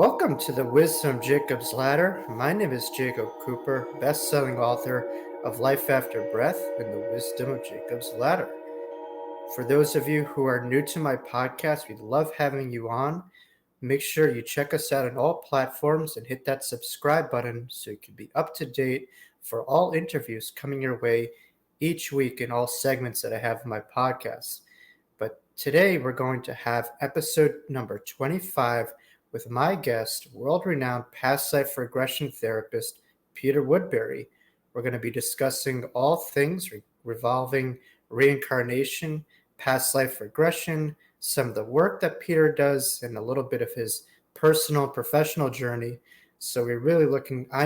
Welcome to the Wisdom Jacob's Ladder. My name is Jacob Cooper, best-selling author of Life After Breath and the Wisdom of Jacob's Ladder. For those of you who are new to my podcast, we love having you on. Make sure you check us out on all platforms and hit that subscribe button so you can be up to date for all interviews coming your way each week in all segments that I have in my podcast. But today we're going to have episode number 25 with my guest, world-renowned past life regression therapist, Peter Woodbury. We're going to be discussing all things revolving reincarnation, past life regression, some of the work that Peter does, and a little bit of his personal and professional journey. So I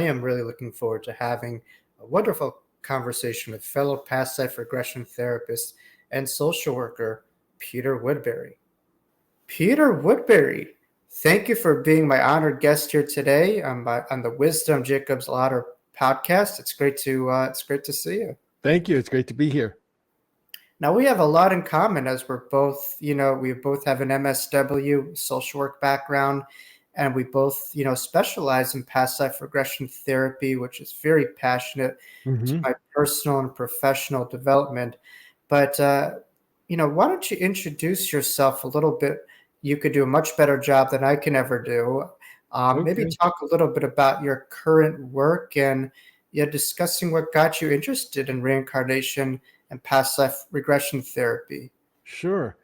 am really looking forward to having a wonderful conversation with fellow past life regression therapist and social worker, Peter Woodbury. Peter Woodbury, thank you for being my honored guest here today on the Wisdom Jacob's Ladder podcast. It's great to see you. Thank you. It's great to be here. Now we have a lot in common as we both have an MSW social work background, and we both, specialize in past life regression therapy, which is very passionate to my personal and professional development. But why don't you introduce yourself a little bit? You could do a much better job than I can ever do. Maybe talk a little bit about your current work and discussing what got you interested in reincarnation and past life regression therapy. Sure.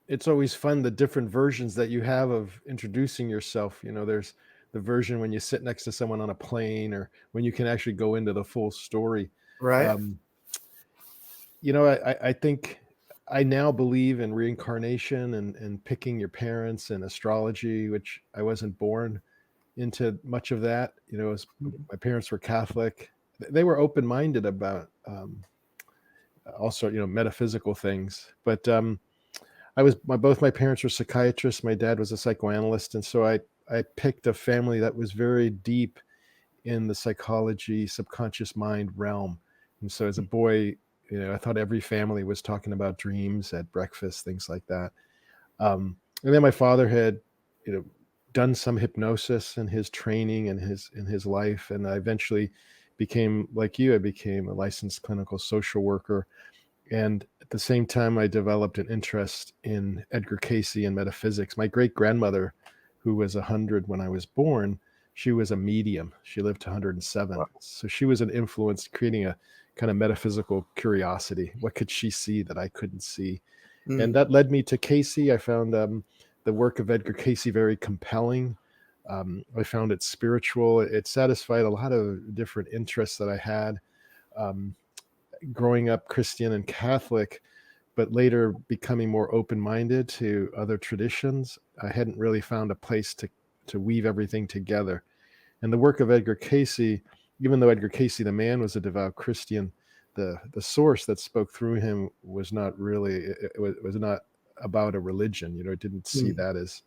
It's always fun, the different versions that you have of introducing yourself. There's the version when you sit next to someone on a plane, or when you can actually go into the full story. Right. I think I now believe in reincarnation and picking your parents and astrology, which I wasn't born into much of that. My parents were Catholic. They were open-minded about also, metaphysical things. But both my parents were psychiatrists. My dad was a psychoanalyst. And so I picked a family that was very deep in the psychology, subconscious mind realm. And so as a boy, I thought every family was talking about dreams at breakfast, things like that. And then my father had, done some hypnosis in his training and in his life. And I eventually became, like you, I became a licensed clinical social worker. And at the same time, I developed an interest in Edgar Cayce and metaphysics. My great-grandmother, who was 100 when I was born, she was a medium. She lived to 107. Wow. So she was an influence, creating a kind of metaphysical curiosity. What could she see that I couldn't see? And that led me to Cayce. I found the work of Edgar Cayce very compelling. I found it spiritual. It satisfied a lot of different interests that I had. Growing up Christian and Catholic, but later becoming more open-minded to other traditions, I hadn't really found a place to weave everything together. And the work of Edgar Cayce, even though Edgar Cayce, the man, was a devout Christian, the source that spoke through him was not really, it was not about a religion. It didn't see that as,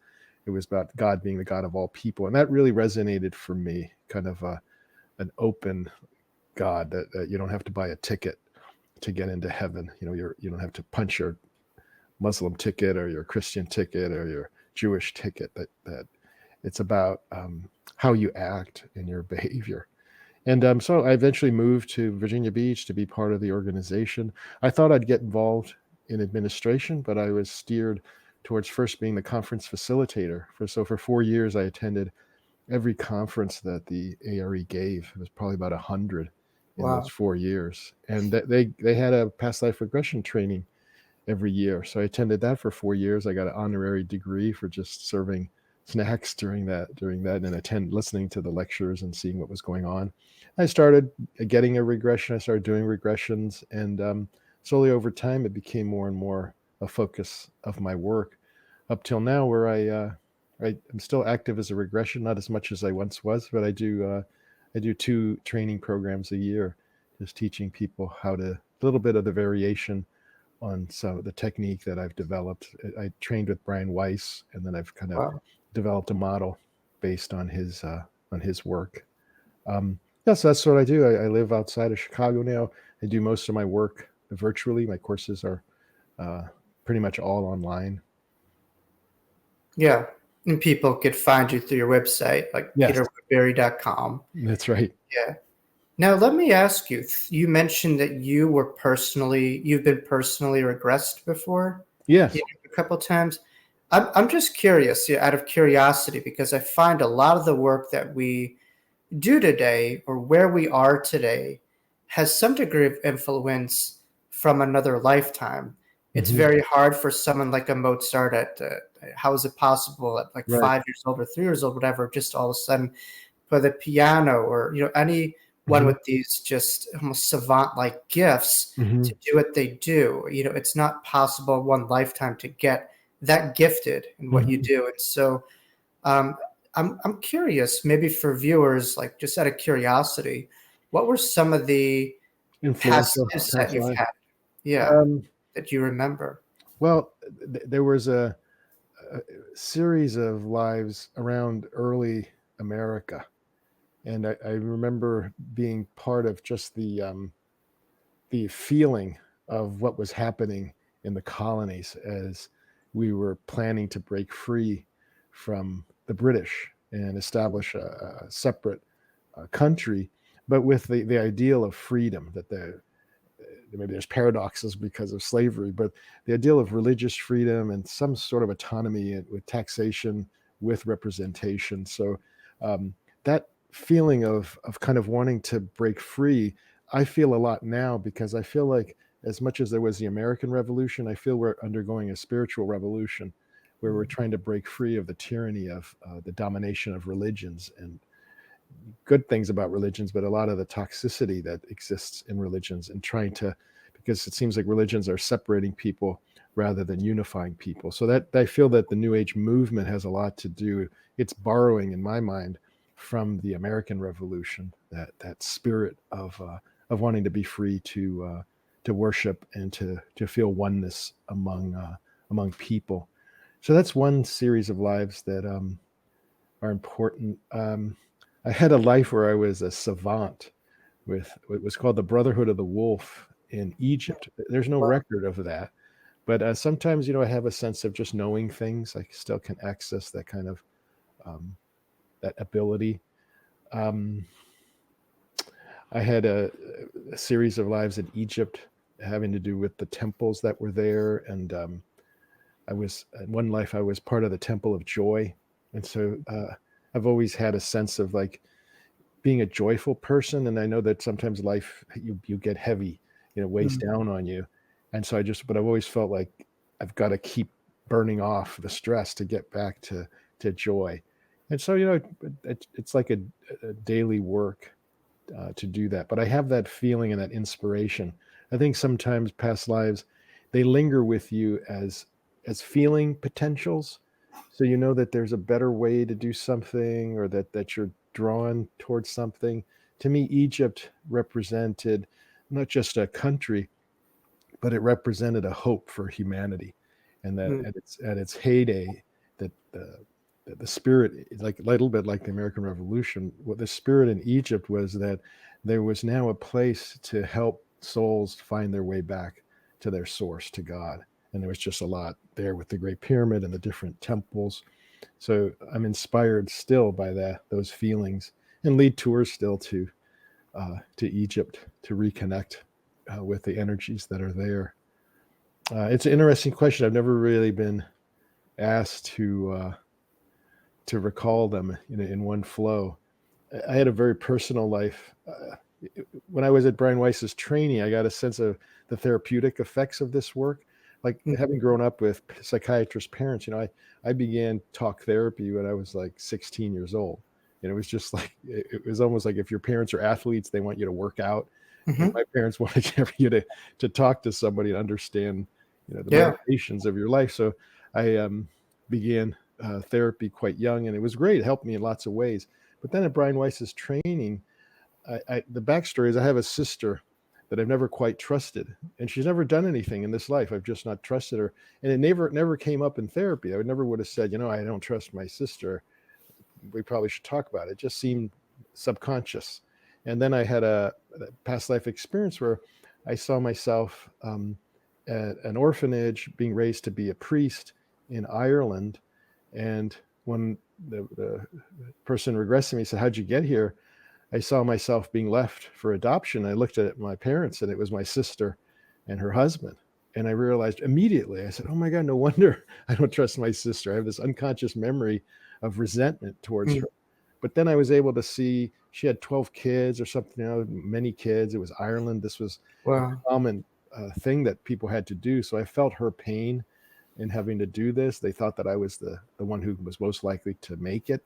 it was about God being the God of all people. And that really resonated for me, kind of an open God that you don't have to buy a ticket to get into heaven. You don't have to punch your Muslim ticket or your Christian ticket or your Jewish ticket. That it's about how you act in your behavior. And so I eventually moved to Virginia Beach to be part of the organization. I thought I'd get involved in administration, but I was steered towards first being the conference facilitator. For 4 years, I attended every conference that the ARE gave. It was probably about 100 in those 4 years. And they had a past life regression training every year. So I attended that for 4 years. I got an honorary degree for just serving snacks during that and listening to the lectures and seeing what was going on. I started getting a regression. I started doing regressions, and slowly over time, it became more and more a focus of my work up till now, where I'm still active as a regression, not as much as I once was, but I do 2 training programs a year, just teaching people a little bit of the variation on some of the technique that I've developed. I trained with Brian Weiss, and then I've kind of developed a model based on his work. So that's what I do. I live outside of Chicago now. I do most of my work virtually. My courses are pretty much all online. Yeah. And people could find you through your website, like Yes, peterwoodbury.com. that's right. Yeah. Now, let me ask you, you mentioned that you've been personally regressed before, Yes. a couple times. I'm just curious, out of curiosity, because I find a lot of the work that we do today or where we are today has some degree of influence from another lifetime. It's Hmm. very hard for someone like a Mozart how is it possible at like Right. 5 years old or 3 years old, whatever, just all of a sudden play the piano, or anyone Hmm. with these just almost savant-like gifts Hmm. to do what they do. It's not possible one lifetime to get that gifted in what you Hmm. do. And so um, I'm curious, maybe for viewers, like just out of curiosity, what were some of the Influential pastimes that past you've life. had? Yeah, Um, that you remember. well, there was a series of lives around early America, and I remember being part of just the feeling of what was happening in the colonies as we were planning to break free from the British and establish a separate country, but with the ideal of freedom. That maybe there's paradoxes because of slavery, but the ideal of religious freedom and some sort of autonomy with taxation, with representation. So that feeling of kind of wanting to break free, I feel a lot now, because I feel like as much as there was the American Revolution, I feel we're undergoing a spiritual revolution where we're trying to break free of the tyranny of the domination of religions, and good things about religions, but a lot of the toxicity that exists in religions, and trying to, because it seems like religions are separating people rather than unifying people. So that I feel that the New Age movement has a lot to do. It's borrowing, in my mind, from the American Revolution, that spirit of wanting to be free to worship and to feel oneness among people. So that's one series of lives that are important. I had a life where I was a savant with what was called the Brotherhood of the Wolf in Egypt. There's no Well, record of that, but sometimes, I have a sense of just knowing things. I still can access that kind of um, that ability. Um, I had a series of lives in Egypt having to do with the temples that were there, and I was in one life I was part of the Temple of Joy, and so I've always had a sense of like being a joyful person. And I know that sometimes life, you get heavy, weighs mm, down on you. And so but I've always felt like I've got to keep burning off the stress to get back to joy. And so, it's like a daily work to do that. But I have that feeling and that inspiration. I think sometimes past lives, they linger with you as feeling potentials. So you know that there's a better way to do something, or that you're drawn towards something. To me, Egypt represented not just a country, but it represented a hope for humanity, and that mm, at its heyday, that the spirit, like a little bit like the American Revolution, what the spirit in Egypt was, that there was now a place to help souls find their way back to their source, to God. And there was just a lot there with the Great Pyramid and the different temples. So I'm inspired still by those feelings, and lead tours still to Egypt to reconnect with the energies that are there. It's an interesting question. I've never really been asked to recall them in one flow. I had a very personal life. When I was at Brian Weiss's training, I got a sense of the therapeutic effects of this work. Like mm, having grown up with psychiatrist parents, I began talk therapy when I was like 16 years old. And it was just like, it was almost like if your parents are athletes, they want you to work out. And mhm. my parents wanted you to talk to somebody and understand, the Yeah. motivations of your life. So I began therapy quite young, and it was great. It helped me in lots of ways. But then at Brian Weiss's training, the backstory is I have a sister that I've never quite trusted, and she's never done anything in this life. I've just not trusted her, and it never came up in therapy. Never would have said, I don't trust my sister. We probably should talk about it. It just seemed subconscious. And then I had a past life experience where I saw myself at an orphanage being raised to be a priest in Ireland, and when the person regressing me said, "How'd you get here?" I saw myself being left for adoption. I looked at my parents, and it was my sister and her husband. And I realized immediately, I said, "Oh my God, no wonder I don't trust my sister. I have this unconscious memory of resentment towards Mm. her." But then I was able to see she had 12 kids or something, many kids. It was Ireland. This was Wow. a common thing that people had to do. So I felt her pain in having to do this. They thought that I was the one who was most likely to make it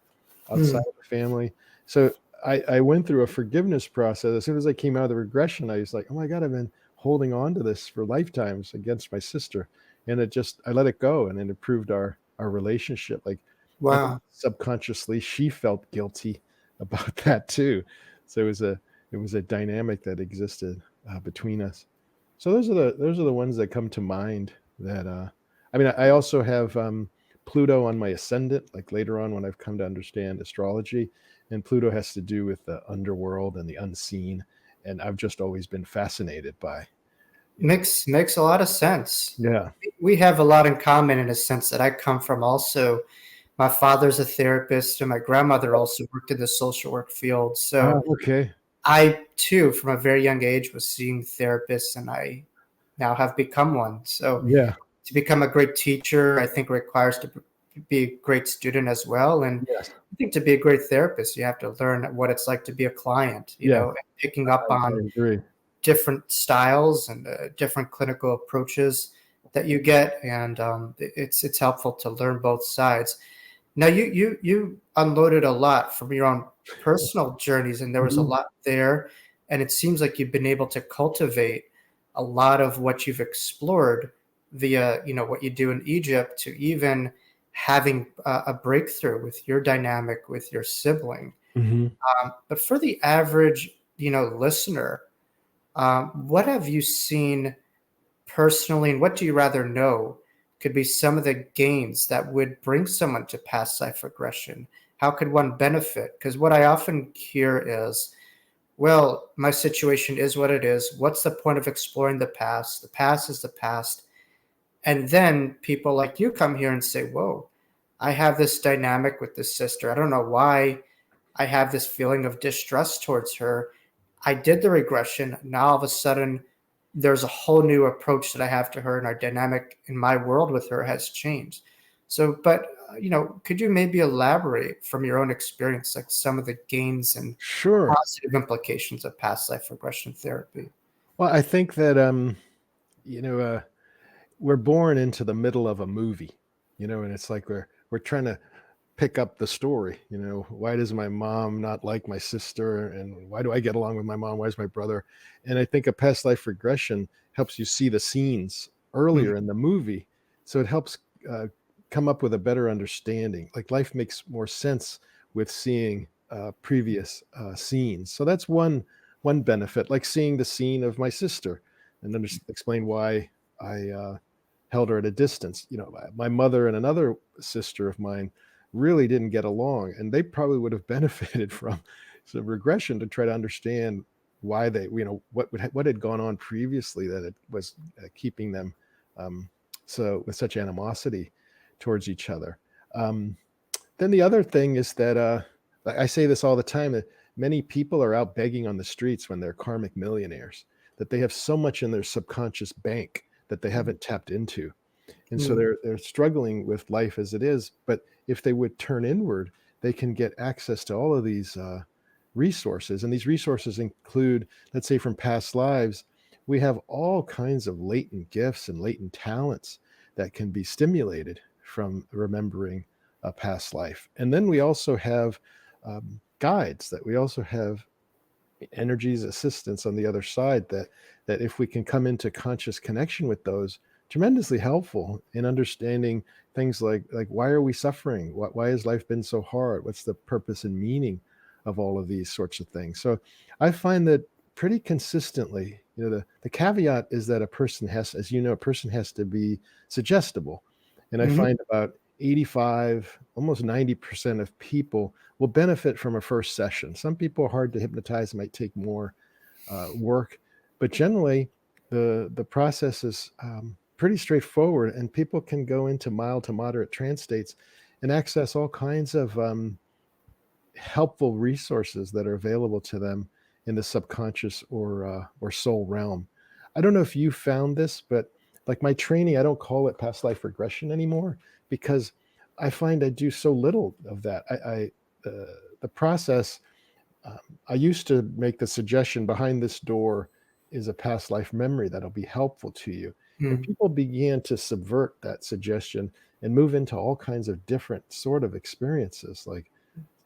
outside Mm. of the family. So I went through a forgiveness process. As soon as I came out of the regression, I was like, "Oh my God, I've been holding on to this for lifetimes against my sister." And I let it go, and it improved our relationship. Like, I think Wow. subconsciously she felt guilty about that too. So it was a dynamic that existed between us. So those are the ones that come to mind. That I mean, I also have Pluto on my ascendant. Like later on, when I've come to understand astrology, and Pluto has to do with the underworld and the unseen, and I've just always been fascinated by, you know. Makes a lot of sense. Yeah. We have a lot in common in a sense that I come from also. My father's a therapist, and my grandmother also worked in the social work field. So Okay. I too, from a very young age, was seeing therapists, and I now have become one. So Yeah. to become a great teacher, I think requires to be a great student as well. And Yes. I think to be a great therapist, you have to learn what it's like to be a client, Yeah. and picking up I on agree. different styles and different clinical approaches that you get. And it's helpful to learn both sides. Now, you unloaded a lot from your own personal journeys, and there was a Mhm. lot there. And it seems like you've been able to cultivate a lot of what you've explored via, what you do in Egypt, to even having a breakthrough with your dynamic with your sibling. Mhm. But for the average, listener, what have you seen personally, and what do you rather know could be some of the gains that would bring someone to past life regression? How could one benefit? Because what I often hear is, well, my situation is what it is. What's the point of exploring the past? The past is the past. And then people like you come here and say, whoa, I have this dynamic with this sister. I don't know why I have this feeling of distrust towards her. I did the regression. Now all of a sudden, there's a whole new approach that I have to her, and our dynamic in my world with her has changed. So, but could you maybe elaborate from your own experience, like some of the gains and Sure. positive implications of past life regression therapy? Well, I think that you know, we're born into the middle of a movie, and it's like we're trying to pick up the story. Why does my mom not like my sister, and why do I get along with my mom? Why is my brother? And I think a past life regression helps you see the scenes Mm. earlier in the movie, so it helps come up with a better understanding. Like life makes more sense with seeing previous scenes. So that's one benefit, like seeing the scene of my sister and explain why I held her at a distance. My mother and another sister of mine really didn't get along, and they probably would have benefited from some regression to try to understand why what had gone on previously that it was keeping them um, so with such animosity towards each other. Um, then the other thing is that I say this all the time, that many people are out begging on the streets when they're karmic millionaires, that they have so much in their subconscious bank that they haven't tapped into. And so Mm. they're struggling with life as it is. But if they would turn inward, they can get access to all of these resources. And these resources include, let's say, from past lives, we have all kinds of latent gifts and latent talents that can be stimulated from remembering a past life. And then we also have guides, that we also have energies, assistance on the other side, that if we can come into conscious connection with those, tremendously helpful in understanding things like why are we suffering, why has life been so hard, what's the purpose and meaning of all of these sorts of things. So I find that pretty consistently, the caveat is that a person has, as you know, a person has to be suggestible. And I Mhm. find about 85, almost 90% of people will benefit from a first session. Some people are hard to hypnotize, might take more work, but generally the process is pretty straightforward, and people can go into mild to moderate trance states and access all kinds of helpful resources that are available to them in the subconscious or soul realm. I don't know if you found this, but like my training, I don't call it past life regression anymore because I find I do so little of that. The process. I used to make the suggestion behind this door is a past life memory that'll be helpful to you. And Mm, people began to subvert that suggestion and move into all kinds of different sort of experiences. Like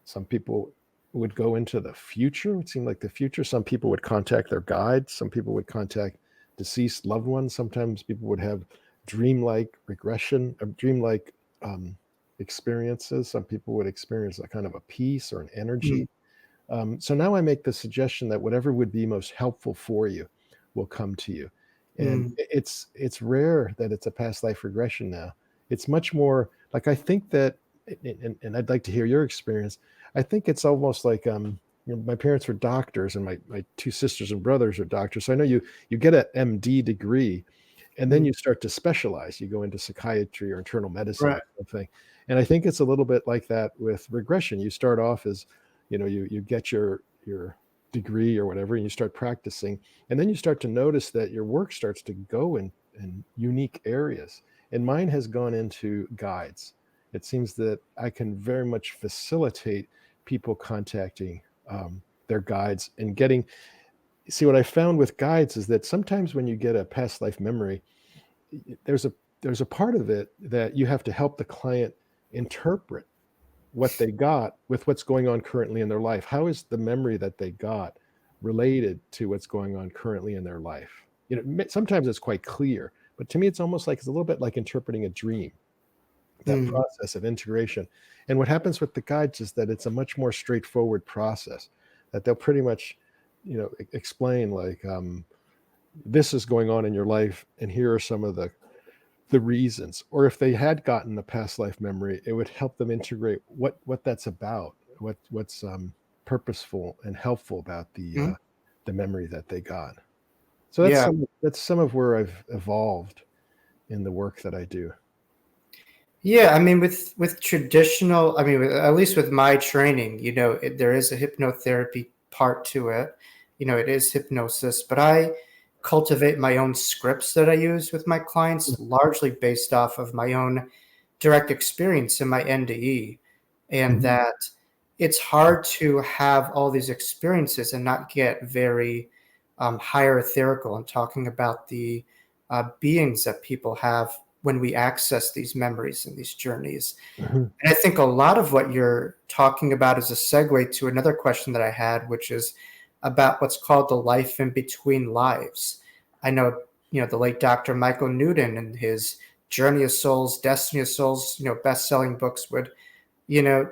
some people would go into the future. It seemed like the future. Some people would contact their guides. Some people would contact deceased loved ones. Sometimes people would have dreamlike regression, dreamlike um, experiences. Some people would experience a kind of a peace or an mm, energy. So now I make the suggestion that whatever would be most helpful for you will come to you. And mm, it's rare that it's a past life regression now. It's much more like I think that, and I'd like to hear your experience. I think it's almost like my parents were doctors, and my two sisters and brothers are doctors. So I know you get an MD degree, and then mm. you start to specialize. You go into psychiatry or internal medicine Right. or something. And I think it's a little bit like that with regression. You start off as, you get your degree or whatever, and you start practicing, and then you start to notice that your work starts to go in unique areas. And mine has gone into guides. It seems that I can very much facilitate people contacting their guides and getting. See, what I found with guides is that sometimes when you get a past life memory, there's a there's a part of it that you have to help the client interpret what they got with what's going on currently in their life. How is the memory that they got related to what's going on currently in their life? Sometimes it's quite clear, but to me, it's almost like it's a little bit like interpreting a dream, that Mm, process of integration. And what happens with the guides is that it's a much more straightforward process that they'll pretty much, explain like, this is going on in your life, and here are some of the reasons. Or if they had gotten a past life memory, it would help them integrate what that's about, what's purposeful and helpful about mm. the memory that they got. So Yeah. that's some of where I've evolved in the work that I do. Yeah, I mean, with traditional, I mean, at least with my training, there is a hypnotherapy part to it. It is hypnosis, but I cultivate my own scripts that I use with my clients, largely based off of my own direct experience in my NDE, and Mhm. that it's hard to have all these experiences and not get very hierarchical and talking about the beings that people have when we access these memories and these journeys. Mhm. And I think a lot of what you're talking about is a segue to another question that I had, which is about what's called the life in between lives. I know, the late Dr. Michael Newton and his Journey of Souls, Destiny of Souls, best-selling books would,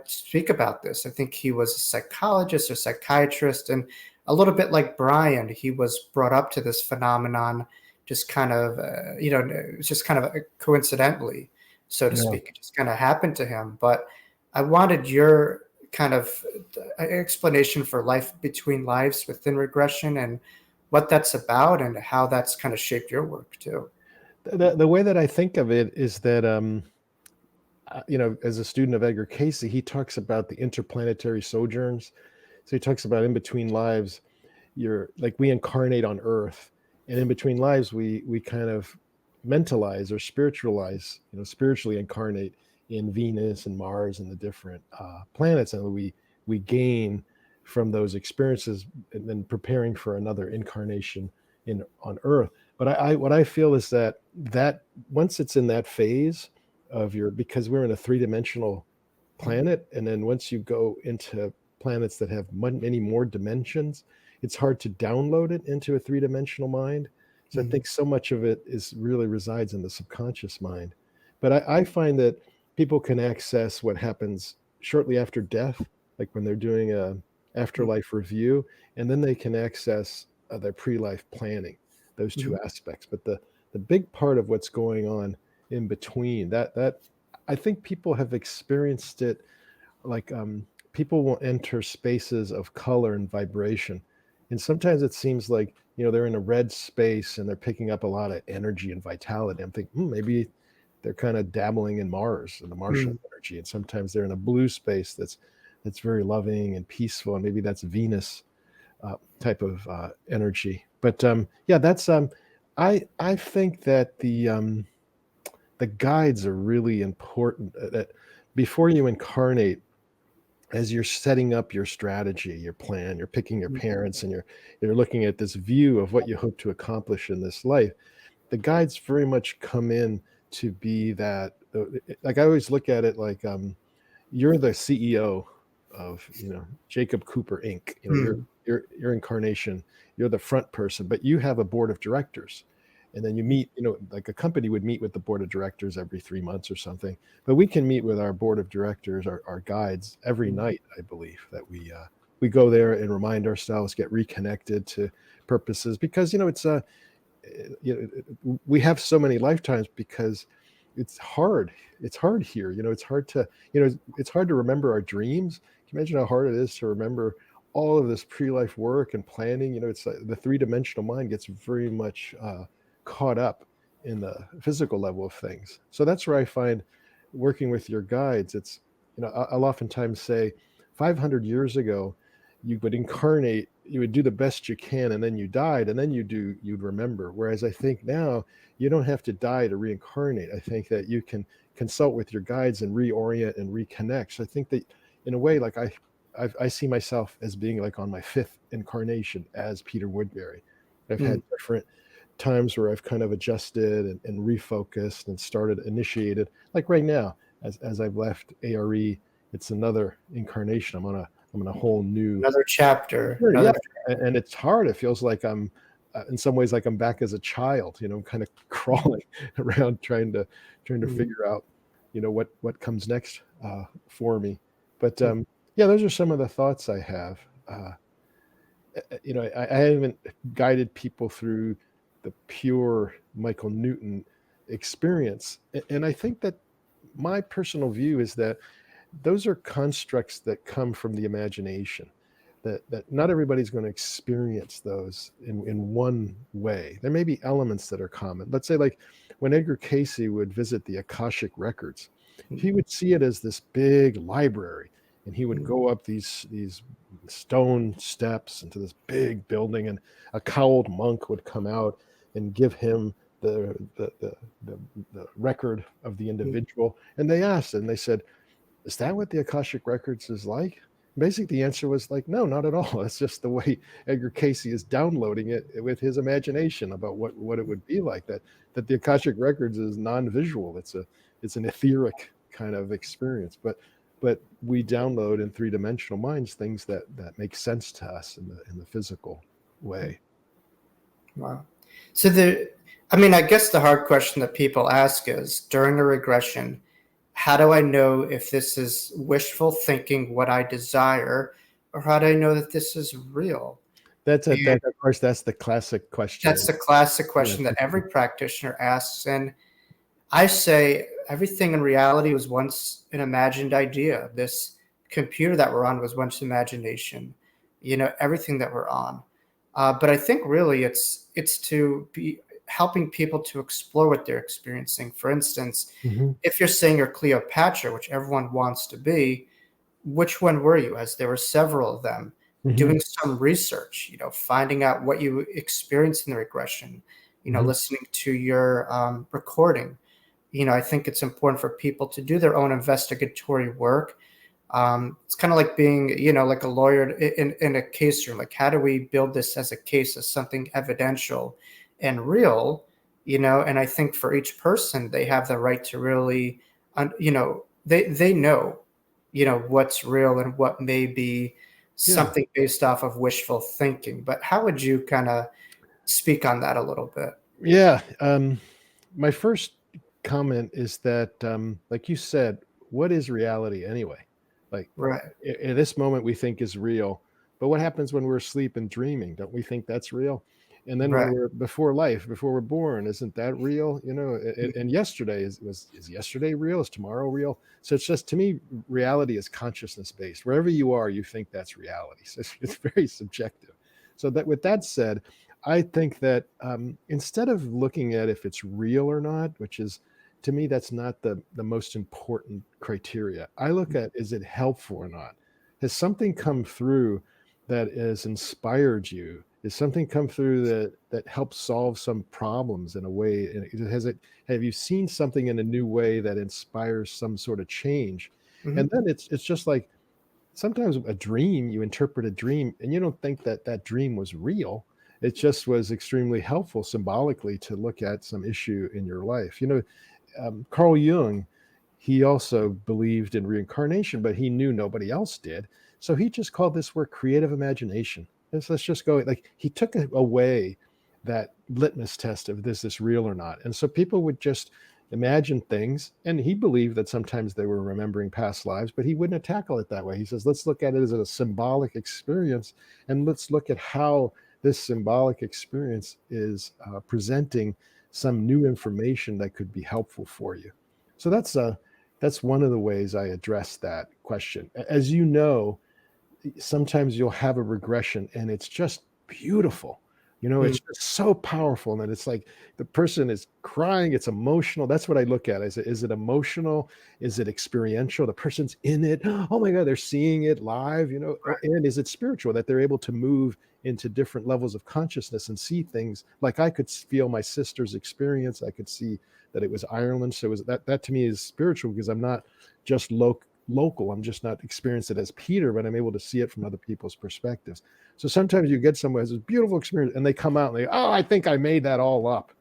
speak about this. I think he was a psychologist or psychiatrist, and a little bit like Brian, he was brought up to this phenomenon just kind of, it was just kind of coincidentally, so to Yeah. speak. It just kind of happened to him. But I wanted your kind of explanation for life between lives within regression and what that's about and how that's kind of shaped your work too. The way that I think of it is that, as a student of Edgar Cayce, he talks about the interplanetary sojourns. So he talks about in between lives, you're like we incarnate on Earth, and in between lives, we kind of mentalize or spiritualize, spiritually incarnate in Venus and Mars and the different planets, and we gain from those experiences, and then preparing for another incarnation in on Earth. But what I feel is that once it's in that phase of your, because we're in a three-dimensional planet, and then once you go into planets that have many more dimensions, it's hard to download it into a three-dimensional mind. So I Mm, think so much of it is really resides in the subconscious mind. But I find that people can access what happens shortly after death, like when they're doing a mm, afterlife review, and then they can access their pre-life planning, those two mhm, aspects. But the big part of what's going on in between, that I think people have experienced it, like, people will enter spaces of color and vibration, and sometimes it seems like, they're in a red space and they're picking up a lot of energy and vitality. I'm thinking, maybe they're kind of dabbling in Mars and the Martian Mm. energy, and sometimes they're in a blue space that's very loving and peaceful, and maybe that's Venus type of energy. But yeah, that's I think that the guides are really important. That before you incarnate, as you're setting up your strategy, your plan, you're picking your Mm. parents, and you're looking at this view of what you hope to accomplish in this life. The guides very much come in to be that. Like I always look at it like you're the CEO of Jacob Cooper Inc. Mm. Your incarnation. You're the front person, but you have a board of directors, and then you meet. Like a company would meet with the board of directors every 3 months or something. But we can meet with our board of directors, our guides, every Mm. night. I believe that we go there and remind ourselves, get reconnected to purposes, because it's a we have so many lifetimes, because it's hard. It's hard here. It's hard to it's hard to remember our dreams. Can you imagine how hard it is to remember all of this pre-life work and planning? It's like the three-dimensional mind gets very much caught up in the physical level of things. So that's where I find working with your guides, it's I'll oftentimes say 500 years ago you would incarnate, you would do the best you can, and then you died, and then you'd remember. Whereas I think now you don't have to die to reincarnate. I think that you can consult with your guides and reorient and reconnect. So I think that in a way, like I see myself as being like on my fifth incarnation as Peter Woodbury. I've Mm. had different times where I've kind of adjusted and refocused and started initiated. Like right now, as I've left ARE, it's another incarnation. I'm on a whole new. Another chapter. Sure, yeah, Another. and it's hard. It feels like I'm, in some ways, like I'm back as a child. Kind of crawling around trying to Mm. figure out, what comes next for me. But yeah, those are some of the thoughts I have. I haven't guided people through the pure Michael Newton experience, and I think that my personal view is that those are constructs that come from the imagination, that not everybody's going to experience those in one way. There may be elements that are common. Let's say, like when Edgar Cayce would visit the Akashic records, he would see it as this big library, and he would Mm. go up these stone steps into this big building, and a cowled monk would come out and give him the record of the Mm. individual. And they asked, and they said, is that what the Akashic Records is like? Basically, the answer was like, no, not at all. It's just the way Edgar Cayce is downloading it with his imagination about what it would be like. That the Akashic Records is non-visual. It's an etheric kind of experience. But we download in three-dimensional minds things that make sense to us in the physical way. Wow. So I guess the hard question that people ask is during a regression, how do I know if this is wishful thinking, what I desire, or how do I know that this is real? And Of course, that's the classic question. that's the classic Yeah. question that every practitioner asks. And I say everything in reality was once an imagined idea. This computer that we're on was once imagination. Everything that we're on. But I think really it's to be helping people to explore what they're experiencing. For instance, Mhm. if you're saying you're Cleopatra, which everyone wants to be, which one were you? As there were several of them. Mhm. Doing some research, finding out what you experienced in the regression, Mhm. listening to your recording. I think it's important for people to do their own investigatory work. It's kind of like being, like a lawyer in a case room. Like, how do we build this as a case, as something evidential and real? And I think for each person, they have the right to really, they know, what's real and what may be Yeah. something based off of wishful thinking. But how would you kind of speak on that a little bit? Yeah. My first comment is that, like you said, what is reality anyway? Like Right, in this moment, we think is real, but what happens when we're asleep and dreaming? Don't we think that's real? And then when right. we're before life, before we're born, isn't that real? And yesterday is yesterday real? Is tomorrow real? So it's just, to me, reality is consciousness based. Wherever you are, you think that's reality. So it's very subjective. So that, with that said, I think that, instead of looking at if it's real or not, which is, 'cause, you know, I think that, reality is consciousness based. Wherever you are, you think that's reality. So it's very subjective. So that, with that said, I think that, instead of looking at if it's real or not, which is, 'cause, you know, I think that, reality is consciousness based. Wherever you are, you think that's reality. So it's very subjective. So that, with that said, I think that, to me, that's not the most important criteria. I look at, is it helpful or not? Has something come through that has inspired you? Is something come through that helps solve some problems in a way? And have you seen something in a new way that inspires some sort of change? And Hmm. then it's just like sometimes a dream, you interpret a dream and you don't think that that dream was real. It just was extremely helpful symbolically to look at some issue in your life. Carl Jung, he also believed in reincarnation, but he knew nobody else did. So he just called this work creative imagination. Let's just go, like, he took away that litmus test of is this real or not. And so people would just imagine things. And he believed that sometimes they were remembering past lives, but he wouldn't tackle it that way. He says, let's look at it as a symbolic experience, and let's look at how this symbolic experience is presenting some new information that could be helpful for you. So that's one of the ways I address that question. As you know, sometimes you'll have a regression and it's just beautiful. It's just so powerful. And then it's like the person is crying, it's emotional. That's what I look at. Is it emotional? Is it experiential? The person's in it. Oh my God, they're seeing it live, and is it spiritual that they're able to move into different levels of consciousness and see things like I could feel my sister's experience. I could see that it was Ireland. So that to me is spiritual because I'm not just local. I'm just not experiencing it as Peter, but I'm able to see it from other people's perspectives. So sometimes you get someone who has this beautiful experience and they come out and they, oh, I think I made that all up.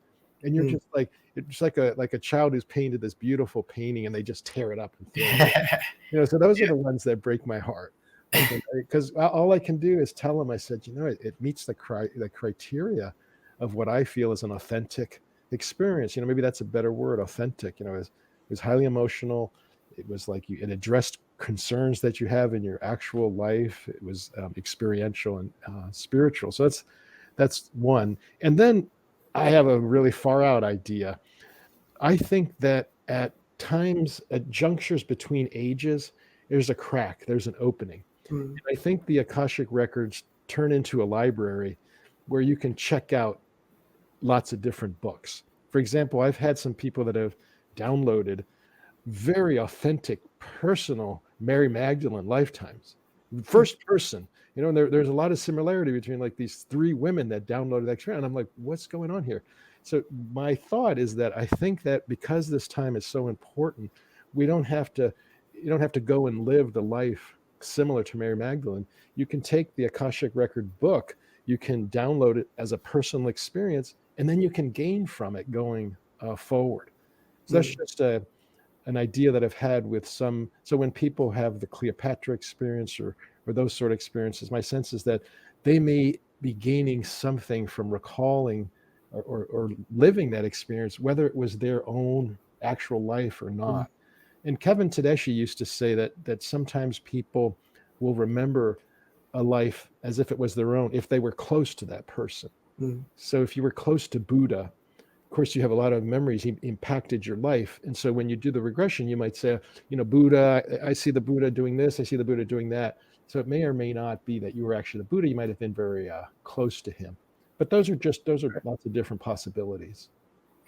And you're just like, it's like a child who's painted this beautiful painting and they just tear it up and throw it away. So those are the ones that break my heart. Like, because all I can do is tell them, I said, it meets the criteria of what I feel is an authentic experience. Maybe that's a better word, authentic. It was highly emotional. It was like it addressed concerns that you have in your actual life. It was experiential and spiritual. So that's one. And then I have a really far out idea. I think that at times, at junctures between ages, there's a crack, there's an opening. Mm. I think the Akashic records turn into a library where you can check out lots of different books. For example, I've had some people that have downloaded very authentic, personal Mary Magdalene lifetimes. First person, and there's a lot of similarity between like these three women that downloaded that experience. And I'm like, what's going on here? So my thought is that I think that because this time is so important, we don't have to, you don't have to go and live the life similar to Mary Magdalene. You can take the Akashic record book, you can download it as a personal experience, and then you can gain from it going forward. So that's Mm. just an idea that I've had with some. So when people have the Cleopatra experience or those sort of experiences, my sense is that they may be gaining something from recalling or living that experience, whether it was their own actual life or Mm. not. And Kevin Tedeschi used to say that sometimes people will remember a life as if it was their own if they were close to that person. Mm. So if you were close to Buddha, of course, you have a lot of memories he impacted your life. And so when you do the regression, you might say, Buddha, I see the Buddha doing this, I see the Buddha doing that. So it may or may not be that you were actually the Buddha. You might have been very close to him. But those are lots of different possibilities.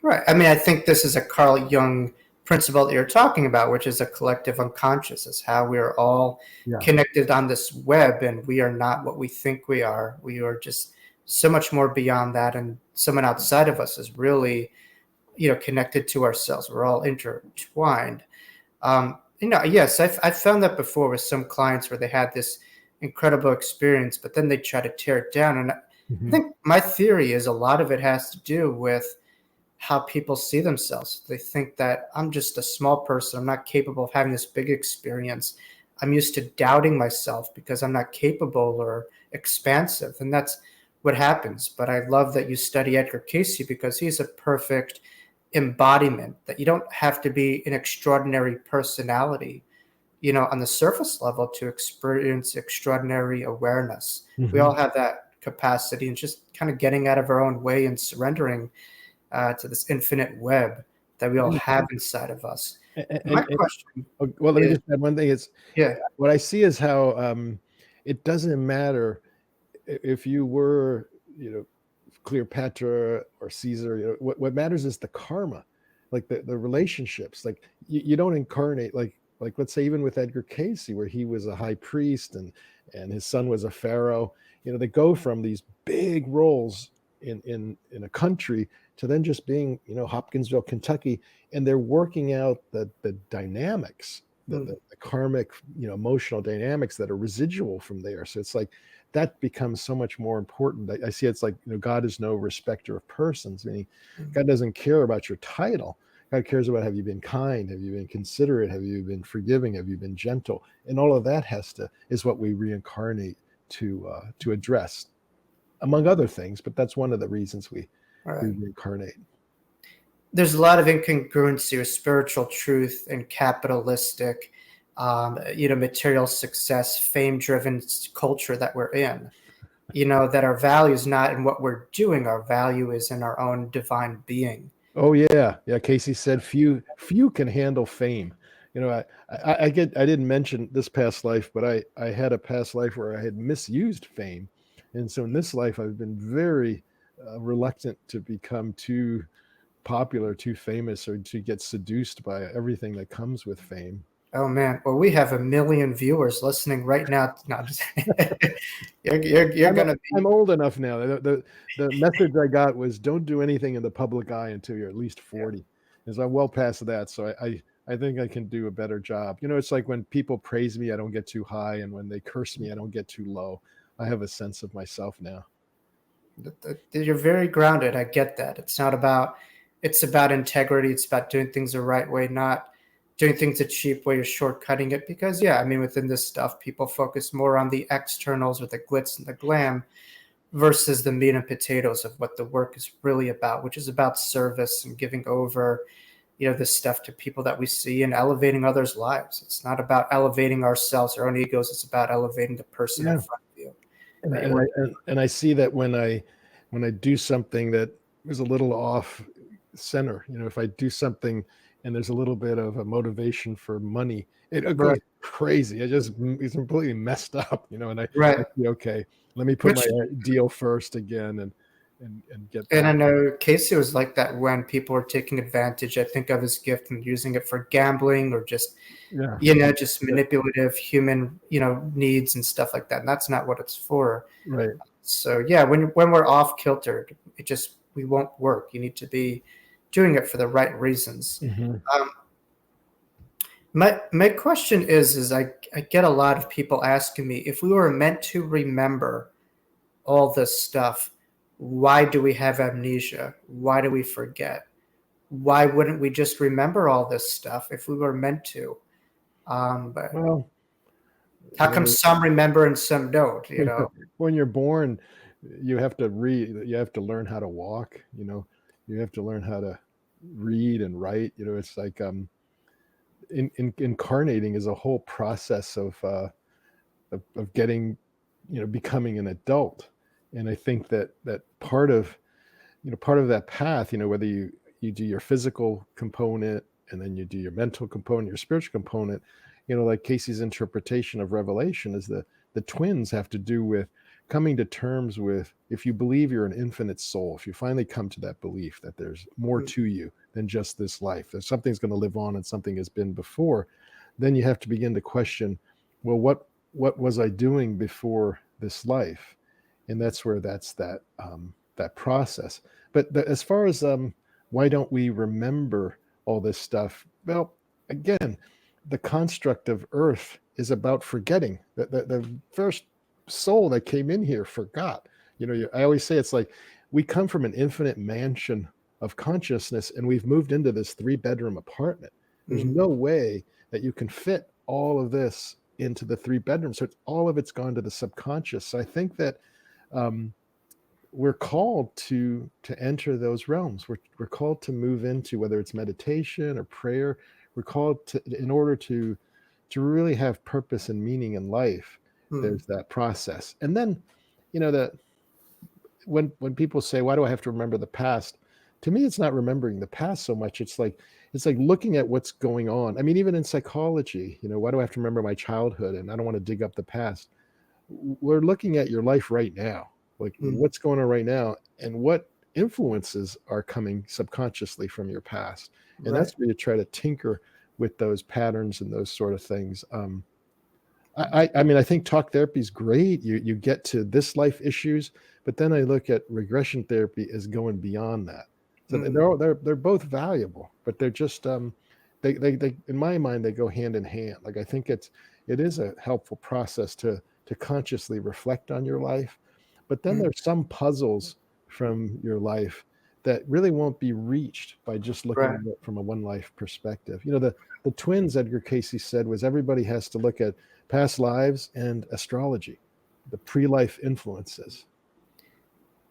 Right. I mean, I think this is a Carl Jung principle that you're talking about, which is a collective unconscious, is how we are all Yeah. connected on this web, and we are not what we think we are. We are just so much more beyond that, and someone outside of us is really, connected to ourselves. We're all intertwined. Yes, I've found that before with some clients where they had this incredible experience, but then they try to tear it down. And I Mm-hmm. think my theory is a lot of it has to do with how people see themselves. They think that I'm just a small person. I'm not capable of having this big experience. I'm used to doubting myself because I'm not capable or expansive. And that's what happens. But I love that you study Edgar Cayce because he's a perfect embodiment that you don't have to be an extraordinary personality, on the surface level to experience extraordinary awareness. We Mm-hmm. all have that capacity and just kind of getting out of our own way and surrendering to this infinite web that we all have inside of us. My And question well, let me is, just add one thing. Is yeah, what I see is how it doesn't matter if you were, Cleopatra or Caesar. What matters is the karma. like the relationships. Like you don't incarnate like let's say even with Edgar Cayce, where he was a high priest and his son was a pharaoh. They go from these big roles in a country to then just being Hopkinsville, Kentucky, and they're working out the dynamics, Mm. the karmic emotional dynamics that are residual from there. So it's like that becomes so much more important. I see it's like God is no respecter of persons, meaning Mm. God doesn't care about your title. God cares about, have you been kind, have you been considerate, have you been forgiving, have you been gentle, and all of that is what we reincarnate to address, among other things. But that's one of the reasons we Right. reincarnate. There's a lot of incongruency with spiritual truth and capitalistic, material success, fame-driven culture that we're in. That our value is not in what we're doing. Our value is in our own divine being. Oh yeah, yeah. Casey said few can handle fame. I didn't mention this past life, but I had a past life where I had misused fame, and so in this life I've been very reluctant to become too popular, too famous, or to get seduced by everything that comes with fame. Oh man, well, we have 1 million viewers listening right now. No, I'm just, you're I'm gonna I'm be. old enough now. The message I got was don't do anything in the public eye until you're at least 40. Because I'm well past that. So I think I can do a better job. It's like when people praise me, I don't get too high, and when they curse me, I don't get too low. I have a sense of myself now. You're very grounded. I get that. It's about integrity. It's about doing things the right way, not doing things a cheap way or shortcutting it. Because, yeah, I mean, within this stuff, people focus more on the externals with the glitz and the glam versus the meat and potatoes of what the work is really about, which is about service and giving over, this stuff to people that we see and elevating others' lives. It's not about elevating ourselves, our own egos. It's about elevating the person in Yeah. front of you. And I see that when I do something that is a little off center, if I do something and there's a little bit of a motivation for money, it goes Right, crazy. It's completely messed up, and I right. see, okay, let me put my Which deal first again and get And I that. know Casey was like that when people were taking advantage, I think, of his gift and using it for gambling or just, Yeah. just manipulative human, needs and stuff like that. And that's not what it's for. Right. So yeah, when we're off kilter, we won't work. You need to be doing it for the right reasons. Hmm. Um, my question is I get a lot of people asking me if we were meant to remember all this stuff, why do we have amnesia? Why do we forget? Why wouldn't we just remember all this stuff if we were meant to? But Well, how you come know, some remember and some don't? when you're born, you have to learn how to walk, you have to learn how to read and write. It's like incarnating is a whole process of getting, becoming an adult. And I think that part of that path, whether you do your physical component and then you do your mental component, your spiritual component, like Casey's interpretation of Revelation is the twins have to do with coming to terms with, if you believe you're an infinite soul, if you finally come to that belief that there's more Mm, to you than just this life, that something's going to live on and something has been before, then you have to begin to question, well, what was I doing before this life? And that's where that process. But as far as why don't we remember all this stuff? Well, again, the construct of Earth is about forgetting. The first soul that came in here forgot. I always say it's like we come from an infinite mansion of consciousness, and we've moved into this 3-bedroom apartment. There's mm, no way that you can fit all of this into the 3 bedrooms. So all of it's gone to the subconscious. So I think that um, we're called to enter those realms. We're called to move into, whether it's meditation or prayer. We're called to, in order to really have purpose and meaning in life. mm, There's that process. And then, that when people say, why do I have to remember the past? To me, it's not remembering the past so much. It's like looking at what's going on. I mean, even in psychology, why do I have to remember my childhood and I don't want to dig up the past? We're looking at your life right now, like mm. what's going on right now, and influences are coming subconsciously from your past. And Right. that's where you try to tinker with those patterns and those sort of things. I mean, I think talk therapy is great. You get to this life issues, but then I look at regression therapy as going beyond that. So Mm, they're both valuable, but they're just they in my mind they go hand in hand. Like I think it is a helpful process to consciously reflect on your life, but then mm, there's some puzzles from your life that really won't be reached by just looking right. at it from a one life perspective. You know, the twins Edgar Cayce said was everybody has to look at past lives and astrology, the pre-life influences.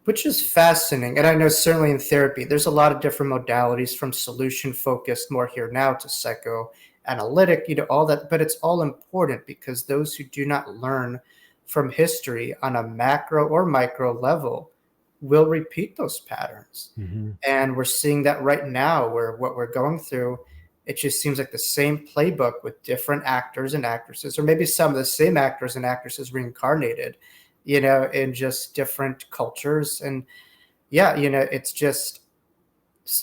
Which is fascinating. And I know certainly in therapy, there's a lot of different modalities from solution focused, more here now, to psychoanalytic, all that. But it's all important because those who do not learn from history on a macro or micro level will repeat those patterns. Mm-hmm. And we're seeing that right now, where what we're going through, it just seems like the same playbook with different actors and actresses, or maybe some of the same actors and actresses reincarnated, in just different cultures. And yeah, it's just,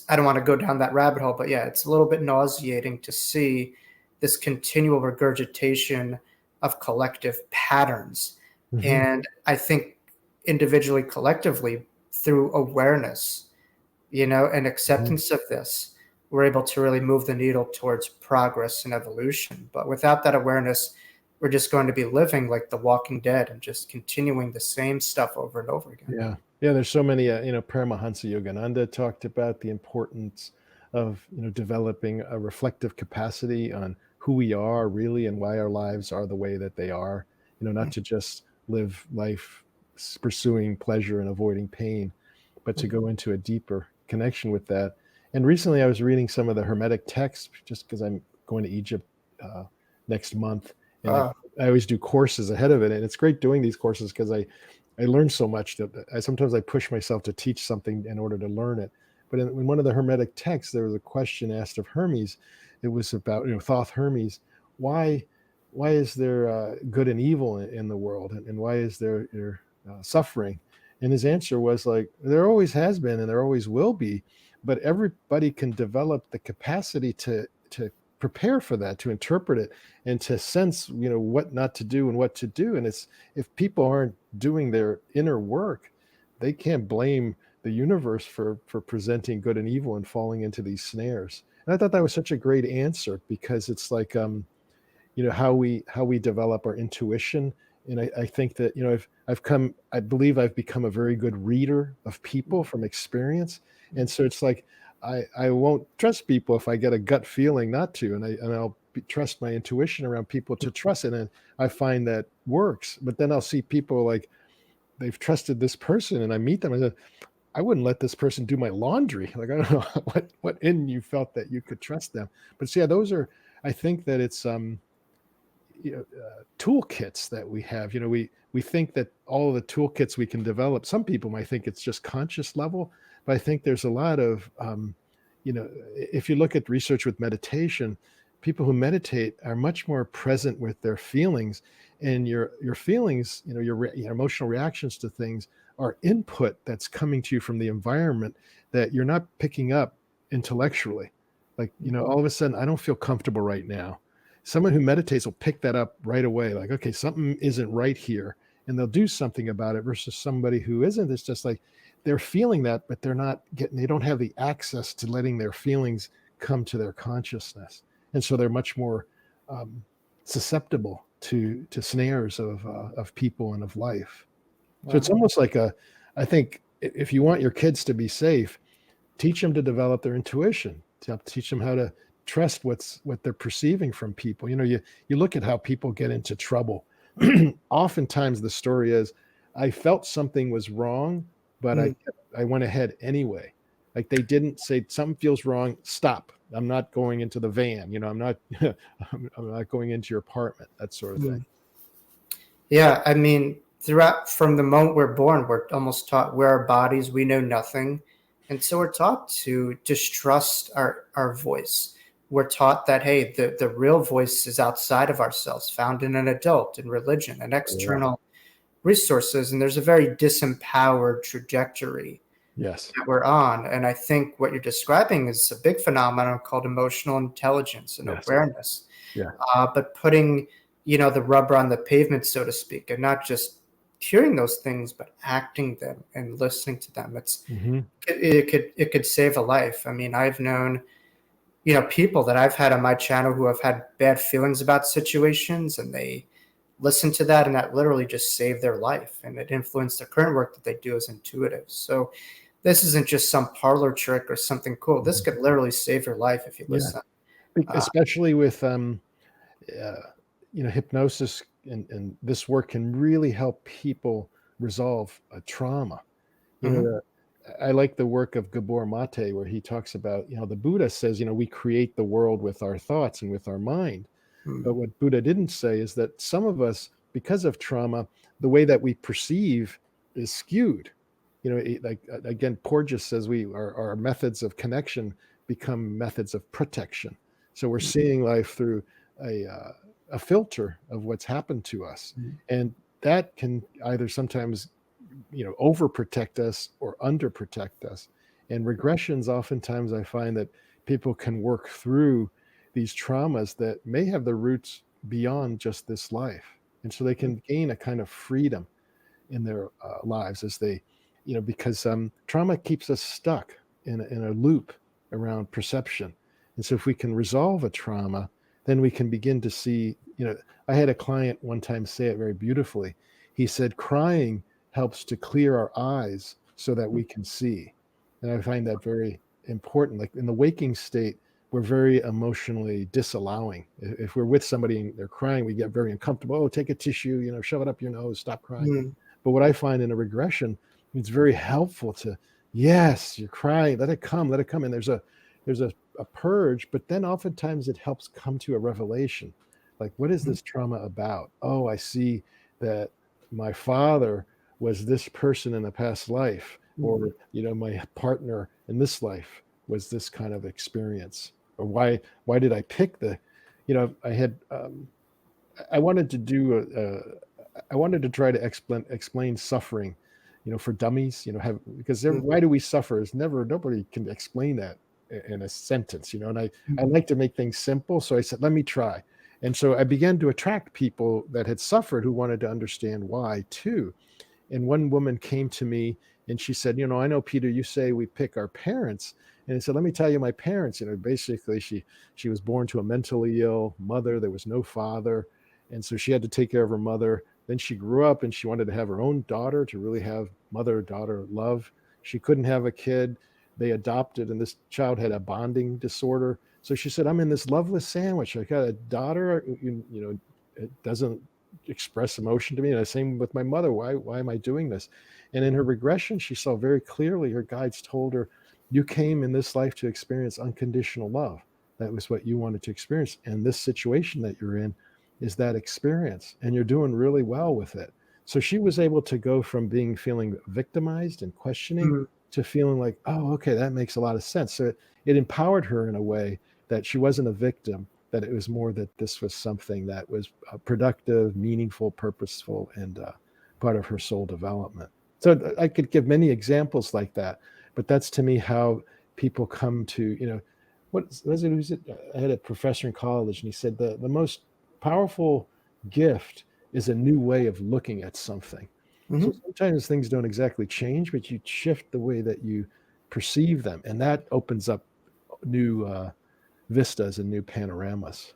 I don't want to go down that rabbit hole, but yeah, it's a little bit nauseating to see this continual regurgitation of collective patterns. Mm-hmm. And I think individually, collectively, through awareness, and Mm-hmm. acceptance of this, we're able to really move the needle towards progress and evolution. But without that awareness, we're just going to be living like the Walking Dead and just continuing the same stuff over and over again. Yeah, yeah. There's so many. Paramahansa Yogananda talked about the importance of developing a reflective capacity on who we are really and why our lives are the way that they are. Not to just live life pursuing pleasure and avoiding pain, but to go into a deeper connection with that. And recently, I was reading some of the Hermetic texts just because I'm going to Egypt next month, and Uh, I always do courses ahead of it, and it's great doing these courses because I learned so much that sometimes I push myself to teach something in order to learn it. But in one of the Hermetic texts, there was a question asked of Hermes. It was about Thoth Hermes, why is there good and evil in the world, and why is there suffering? And his answer was like, there always has been and there always will be, but everybody can develop the capacity to prepare for that, to interpret it, and to sense what not to do and what to do. And it's, if people aren't doing their inner work, they can't blame the universe for presenting good and evil and falling into these snares. And I thought that was such a great answer, because it's like how we develop our intuition. And I think that I believe I've become a very good reader of people from experience. And so it's like I won't trust people if I get a gut feeling not to, and I'll trust my intuition around people to trust it, and I find that works. But then I'll see people like they've trusted this person, and I meet them, and I wouldn't let this person do my laundry. Like, I don't know what in you felt that you could trust them. But so, yeah, those are, I think that it's toolkits that we have. We think that all of the toolkits we can develop, some people might think it's just conscious level, but I think there's a lot of if you look at research with meditation, people who meditate are much more present with their feelings. And your feelings, your emotional reactions to things are input that's coming to you from the environment that you're not picking up intellectually. Like, all of a sudden, I don't feel comfortable right now. Someone who meditates will pick that up right away. Like, okay, something isn't right here, and they'll do something about it, versus somebody who isn't. It's just like they're feeling that, but they don't have the access to letting their feelings come to their consciousness. And so they're much more susceptible to snares of people and of life. So it's wow. almost like I think if you want your kids to be safe, teach them to develop their intuition, to teach them how to trust what they're perceiving from people. You look at how people get into trouble. Oftentimes the story is, I felt something was wrong, but Mm, I went ahead anyway. Like, they didn't say something feels wrong, stop. I'm not going into the van. I'm not I'm not going into your apartment, that sort of thing. mm. Yeah, I mean, throughout from the moment we're born, we're almost taught we're our bodies, we know nothing. And so we're taught to distrust our voice. We're taught that, hey, the real voice is outside of ourselves, found in an adult, in religion, and Yeah. external resources. And there's a very disempowered trajectory Yes. that we're on. And I think what you're describing is a big phenomenon called emotional intelligence and Yes. awareness. Yeah. But putting, the rubber on the pavement, so to speak, and not just hearing those things, but acting them and listening to them. Hmm. It could save a life. I mean, I've known, people that I've had on my channel who have had bad feelings about situations, and they listen to that, and that literally just saved their life, and it influenced the current work that they do as intuitives. So this isn't just some parlor trick or something cool. This could literally save your life if you Yeah. listen. Especially with hypnosis and this work can really help people resolve a trauma. You Mhm. know, I like the work of Gabor Mate, where he talks about, the Buddha says, we create the world with our thoughts and with our mind. But Mm. what Buddha didn't say is that some of us, because of trauma, the way that we perceive is skewed. Like again, Porges says our methods of connection become methods of protection. So we're seeing life through a uh, a filter of what's happened to us, Mm. and that can either sometimes overprotect us or underprotect us. And regressions, oftentimes I find that people can work through these traumas that may have their roots beyond just this life, and so they can gain a kind of freedom in their lives as they, because trauma keeps us stuck in a loop around perception. And so if we can resolve a trauma, then we can begin to see, I had a client one time say it very beautifully. He said crying helps to clear our eyes so that we can see. And I find that very important. Like in the waking state, we're very emotionally disallowing. If we're with somebody and they're crying, we get very uncomfortable. Oh, take a tissue, shove it up your nose, stop crying. Mm. But what I find in a regression, it's very helpful to, yes, you're crying, let it come, let it come. And there's a purge, but then oftentimes it helps come to a revelation. Like, what is Mm. this trauma about? Oh, I see that my father was this person in a past life, Mm. or my partner in this life was this kind of experience, or why did I pick I had I wanted to do I wanted to try to explain suffering, for dummies, because Mm. why do we suffer is never, nobody can explain that in a sentence, and I Mm. like to make things simple. So I said, let me try. And so I began to attract people that had suffered who wanted to understand why too. And one woman came to me and she said, I know, Peter, you say we pick our parents. And I said, let me tell you, my parents, basically she was born to a mentally ill mother. There was no father. And so she had to take care of her mother. Then she grew up and she wanted to have her own daughter, to really have mother-daughter love. She couldn't have a kid. They adopted, and this child had a bonding disorder. So she said, I'm in this loveless sandwich. I got a daughter, it doesn't express emotion to me. And the same with my mother. Why am I doing this? And in her regression, she saw very clearly, her guides told her, you came in this life to experience unconditional love. That was what you wanted to experience. And this situation that you're in is that experience. And you're doing really well with it. So she was able to go from feeling victimized and questioning Mm. to feeling like, oh, okay, that makes a lot of sense. So it empowered her in a way that she wasn't a victim, that it was more that this was something that was productive, meaningful, purposeful, and part of her soul development. So I could give many examples like that, but that's to me how people come to, what was it? Who's it? I had a professor in college, and he said the most powerful gift is a new way of looking at something. So Mhm. sometimes things don't exactly change, but you shift the way that you perceive them, and that opens up new vistas and new panoramas.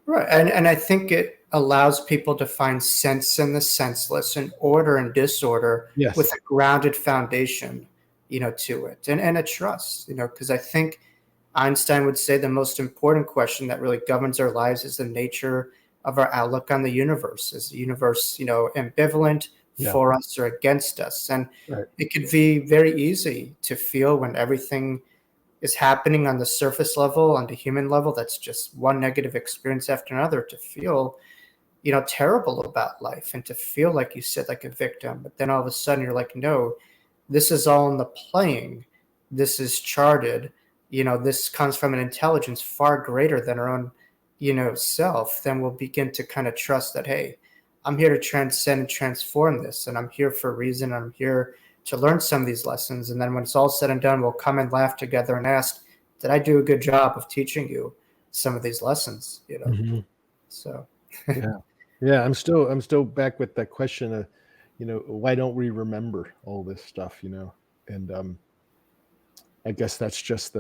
Right. And I think it allows people to find sense in the senseless and order and disorder with Yes. a grounded foundation, to it, and a trust, because I think Einstein would say the most important question that really governs our lives is the nature of our outlook on the universe. Is the universe, ambivalent Yeah. for us or against us? And Right. it could be very easy to feel when everything is happening on the surface level, on the human level, that's just one negative experience after another, to feel, terrible about life and to feel, like you said, like a victim. But then all of a sudden you're like, no, this is all in the playing. This is charted. This comes from an intelligence far greater than our own, self. Then we'll begin to kind of trust that, hey, I'm here to transcend and transform this, and I'm here for a reason. I'm here to learn some of these lessons. And then when it's all said and done, we'll come and laugh together and ask, did I do a good job of teaching you some of these lessons? Mm-hmm. So Yeah. Yeah. I'm still back with that question of, why don't we remember all this stuff, And I guess that's just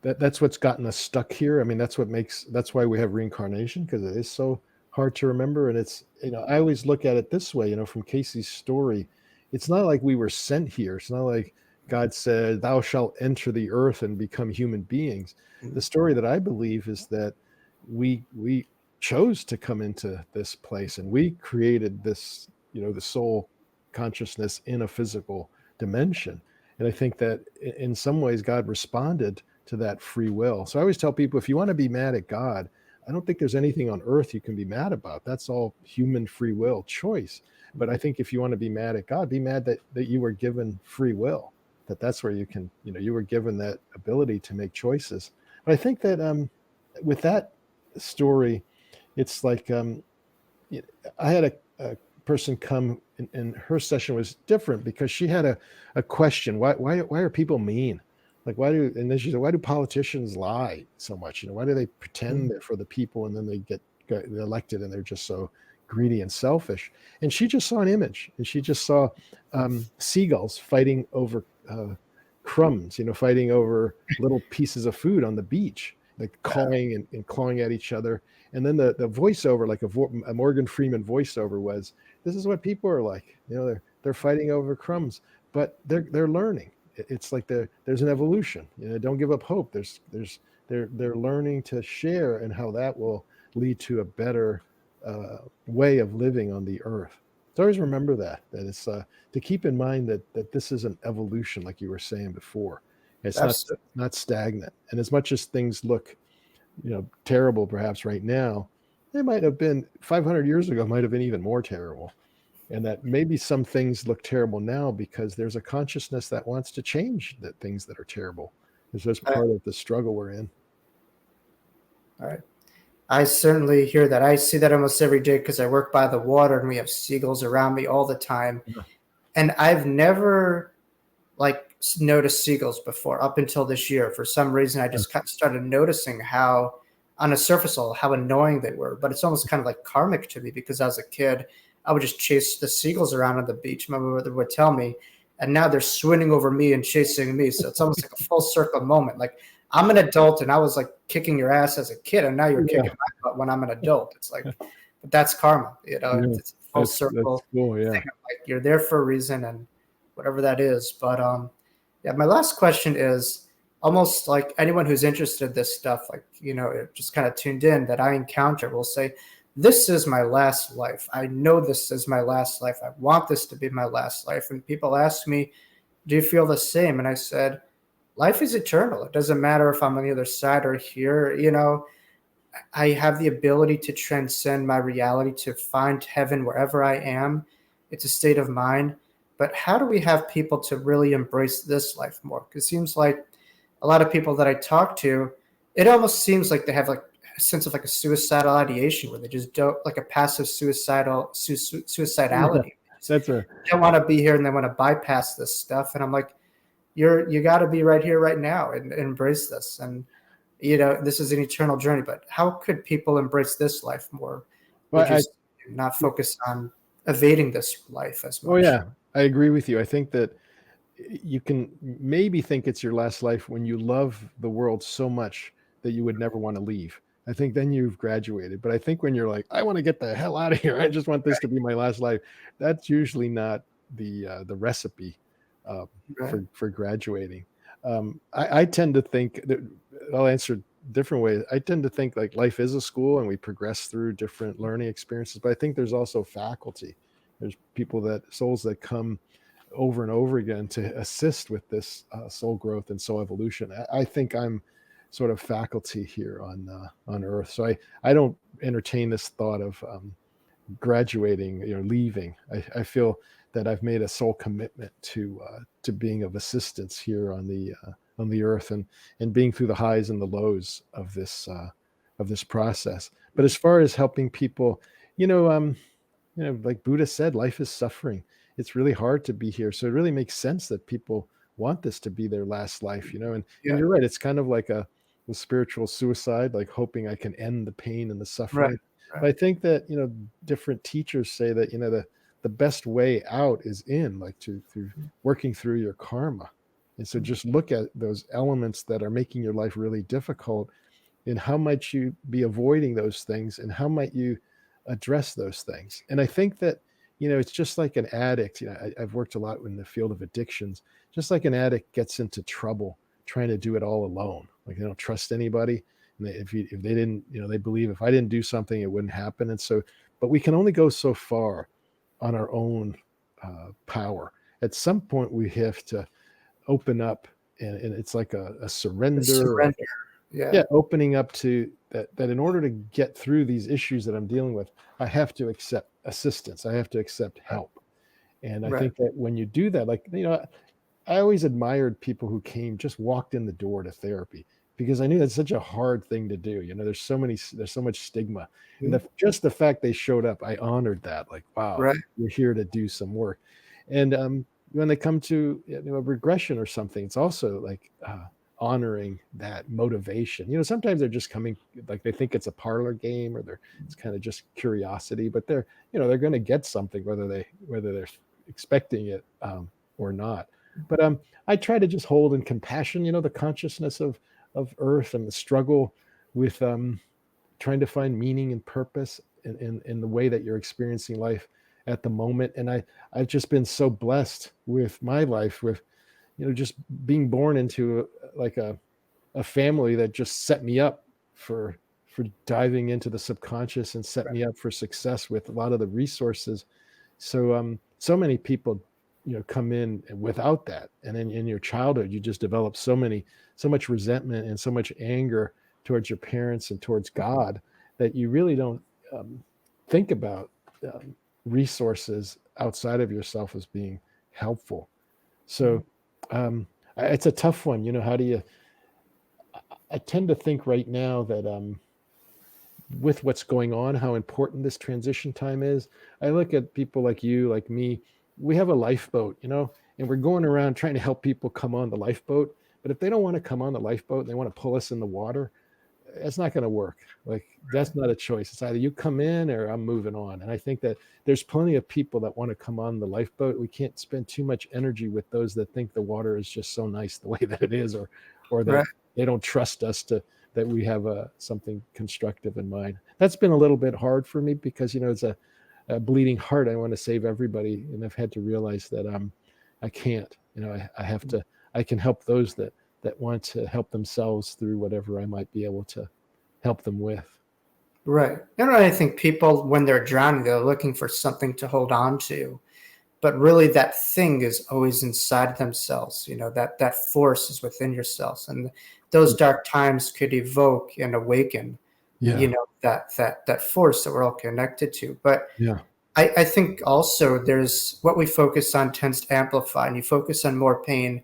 that's what's gotten us stuck here. I mean, that's why we have reincarnation, because it is so hard to remember. And it's, I always look at it this way, from Casey's story. It's not like we were sent here. It's not like God said, thou shalt enter the earth and become human beings. The story that I believe is that we chose to come into this place, and we created this, the soul consciousness in a physical dimension. And I think that in some ways God responded to that free will. So I always tell people, if you want to be mad at God, I don't think there's anything on earth you can be mad about. That's all human free will choice. But I think if you want to be mad at God, be mad that you were given free will, that's where you can, you were given that ability to make choices. But I think that with that story, it's like I had a person come, and her session was different because she had a question. Why are people mean? Like, and then she said, why do politicians lie so much? Why do they pretend they're for the people, and then they get elected and they're just so greedy and selfish? And she just saw an image, and she just saw seagulls fighting over crumbs, fighting over little pieces of food on the beach, like cawing and clawing at each other. And then the voiceover, like a Morgan Freeman voiceover, was, this is what people are like. They're fighting over crumbs, but they're learning. It's like there's an evolution. Don't give up hope. They're learning to share, and how that will lead to a better way of living on the earth. So always remember that it's to keep in mind that this is an evolution, like you were saying before. It's not stagnant. And as much as things look, terrible perhaps right now, they might have been 500 years ago, might have been even more terrible. And that maybe some things look terrible now because there's a consciousness that wants to change the things that are terrible. It's just part of the struggle we're in. All right. I certainly hear that. I see that almost every day because I work by the water and we have seagulls around me all the time. Yeah. And I've never noticed seagulls before up until this year. For some reason, I just started noticing how, on a surface level, how annoying they were. But it's almost kind of like karmic to me, because as a kid, I would just chase the seagulls around on the beach. My mother would tell me, and now they're swinging over me and chasing me. So it's almost like a full circle moment. Like, I'm an adult and I was like kicking your ass as a kid, and now you're kicking my butt when I'm an adult. It's like, but that's karma, It's a full circle. That's cool, yeah. Thing. Like, you're there for a reason, and whatever that is. But yeah, my last question is almost like anyone who's interested in this stuff, just kind of tuned in, that I encounter will say, this is my last life. I know this is my last life. I want this to be my last life. And people ask me, do you feel the same? And I said, life is eternal. It doesn't matter if I'm on the other side or here. I have the ability to transcend my reality, to find heaven wherever I am. It's a state of mind. But how do we have people to really embrace this life more? Because it seems like a lot of people that I talk to, it almost seems like they have a sense of a suicidal ideation, where they just don't, like a passive suicidality. Yeah, they don't want to be here and they want to bypass this stuff. And I'm like, you got to be right here, right now, and embrace this. And this is an eternal journey. But how could people embrace this life more? Well, not focus on evading this life as much. Oh yeah, I agree with you. I think that you can maybe think it's your last life when you love the world so much that you would never want to leave. I think then you've graduated. But I think when you're like, I want to get the hell out of here, I just want this to be my last life, that's usually not the recipe for graduating. I tend to think that, I'll answer different ways. I tend to think like life is a school and we progress through different learning experiences, but I think there's also faculty. There's souls that come over and over again to assist with this soul growth and soul evolution. I think I'm sort of faculty here on Earth. So I don't entertain this thought of graduating, leaving. I feel that I've made a soul commitment to being of assistance here on the Earth and being through the highs and the lows of this process. But as far as helping people, like Buddha said, life is suffering. it's really hard to be here. So it really makes sense that people want this to be their last life, and Yeah. you're right. It's kind of like a spiritual suicide, like hoping I can end the pain and the Right. suffering. But Right. I think that, different teachers say that, the best way out is in, like, through working through your karma. And so just look at those elements that are making your life really difficult, and how might you be avoiding those things, and how might you address those things. And I think that, it's just like an addict. I've worked a lot in the field of addictions. Just like an addict gets into trouble trying to do it all alone, like they don't trust anybody. And if they didn't, they believe if I didn't do something, it wouldn't happen. And so, but we can only go so far on our own power. At some point, we have to open up, and it's like a The surrender. surrender. Yeah. Yeah, opening up to that in order to get through these issues that I'm dealing with, I have to accept assistance. I have to accept help. And I Right. think that when you do that, like, I always admired people who just walked in the door to therapy, because I knew that's such a hard thing to do. There's so much stigma. And Mhm. just the fact they showed up, I honored that. Like, wow, Right. you're here to do some work. And when they come to, regression or something, it's also like, honoring that motivation. Sometimes they're just coming, like, they think it's a parlor game, or it's kind of just curiosity, but they're going to get something, whether they're expecting it, or not. But I try to just hold in compassion, the consciousness of Earth, and the struggle with trying to find meaning and purpose in the way that you're experiencing life at the moment. And I've just been so blessed with my life, with, just being born into a family that just set me up for diving into the subconscious, and set me up for success with a lot of the resources. So so many people, come in without that, and then in your childhood you just develop so much resentment and so much anger towards your parents and towards God, that you really don't um, think about resources outside of yourself as being helpful. So it's a tough one. How do you? I tend to think right now that with what's going on, how important this transition time is. I look at people like you, like me. We have a lifeboat, and we're going around trying to help people come on the lifeboat. But if they don't want to come on the lifeboat and they want to pull us in the water, it's not going to work. Like, that's not a choice. It's either you come in or I'm moving on. And I think that there's plenty of people that want to come on the lifeboat. We can't spend too much energy with those that think the water is just so nice the way that it is, or Right. they don't trust us that we have something constructive in mind. That's been a little bit hard for me, because it's a bleeding heart. I want to save everybody, and I've had to realize that I can't. I have to. I can help those that want to help themselves through whatever I might be able to help them with. Right. I think people, when they're drowning, they're looking for something to hold on to. But really, that thing is always inside themselves. That force is within yourselves. And those dark times could evoke and awaken, Yeah. that force that we're all connected to. But Yeah. I think also there's what we focus on tends to amplify. And you focus on more pain,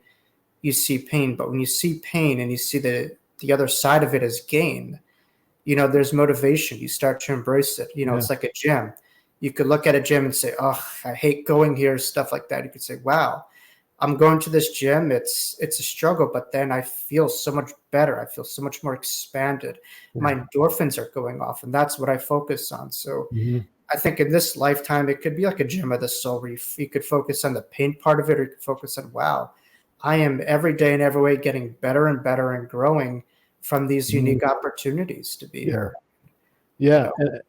you see pain. But when you see pain and you see the other side of it as gain, there's motivation. You start to embrace it. Yeah. It's like a gym. You could look at a gym and say, oh, I hate going here, stuff like that. You could say, wow, I'm going to this gym. It's a struggle, but then I feel so much better. I feel so much more expanded. My Yeah. endorphins are going off, and that's what I focus on. So Mhm. I think in this lifetime, it could be like a gym of the soul, where you could focus on the pain part of it, or you could focus on, wow, I am every day in every way getting better and better and growing from these Mhm. unique opportunities to be Yeah. here. You Yeah. know, And